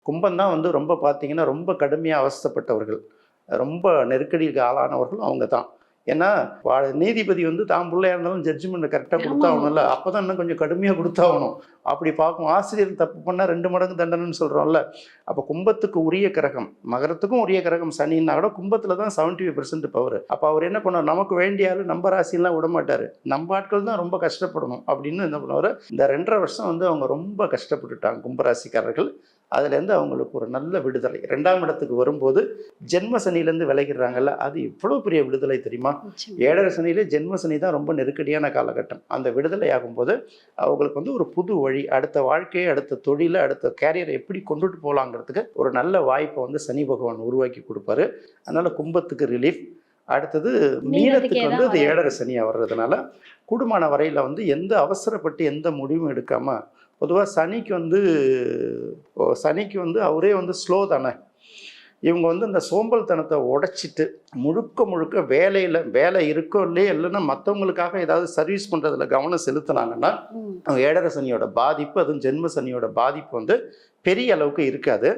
கும்பம் தான் வந்து ரொம்ப பார்த்தீங்கன்னா, ரொம்ப கடுமையா அவஸ்தைப்பட்டவர்கள். ரொம்ப நெருக்கடிக்கு ஆளானவர்களும் அவங்க தான். ஏன்னா, நீதிபதி வந்து தான் புள்ளையா இருந்தாலும் ஜட்ஜ்மெண்ட் கரெக்ட்டா ஆமாமா. குடுத்தாகணும்ல. அப்பதான் இன்னும் கொஞ்சம் கடுமையா குடுத்தாகணும். அப்படி பார்க்கும் ஆசிரியர் தப்பு பண்ணா 2 மடங்கு தண்டனைன்னு சொல்றோம்ல. அப்ப கும்பத்துக்கு உரிய கிரகம், மகரத்துக்கும் உரிய கிரகம் சனின்னா கூட கும்பத்துல தான் 75% பவர். அப்ப அவர் என்ன பண்ணுவார், நமக்கு வேண்டிய ஆளு நம்ம ராசியெல்லாம் விடமாட்டாரு. நம்ம ஆட்கள் தான் ரொம்ப கஷ்டப்படணும் அப்படின்னு என்ன பண்ணுவாரு, இந்த 2 1/2 வருஷம் வந்து அவங்க ரொம்ப கஷ்டப்பட்டுட்டாங்க கும்பராசிக்காரர்கள். அதுலேருந்து அவங்களுக்கு ஒரு நல்ல விடுதலை. 2ஆம் இடத்துக்கு வரும்போது ஜென்ம சனியிலேருந்து விலகிடுறாங்கல்ல, அது எவ்வளோ பெரிய விடுதலை தெரியுமா? நிச்சயமா. 7.5 சனியிலே ஜென்ம சனி தான் ரொம்ப நெருக்கடியான காலகட்டம். அந்த விடுதலை ஆகும்போது அவங்களுக்கு வந்து ஒரு புது வழி, அடுத்த வாழ்க்கையை, அடுத்த தொழிலை, அடுத்த கேரியரை எப்படி கொண்டுட்டு போகலாங்கிறதுக்கு ஒரு நல்ல வாய்ப்பை வந்து சனி பகவான் உருவாக்கி கொடுப்பாரு. அதனால கும்பத்துக்கு ரிலீஃப். அடுத்தது மீனத்துக்கு மீனத்துக்கே வந்து தான் அது வராரு. 7.5 சனியா வர்றதுனால கூடுமான வரையில் வந்து எந்த அவசரப்பட்டு எந்த முடிவும் எடுக்காம, பொதுவாக சனிக்கு வந்து அவரே வந்து ஸ்லோ தானே. இவங்க வந்து இந்த சோம்பல்தனத்தை உடைச்சிட்டு முழுக்க முழுக்க வேலை இருக்கோ இல்லையோ, இல்லைன்னா மற்றவங்களுக்காக ஏதாவது சர்வீஸ் பண்ணுறதுல கவனம் செலுத்தினாங்கன்னா ம். 7.5 சனியோட பாதிப்பு, அதுவும் ஜென்ம சனியோட பாதிப்பு வந்து பெரிய அளவுக்கு இருக்காது.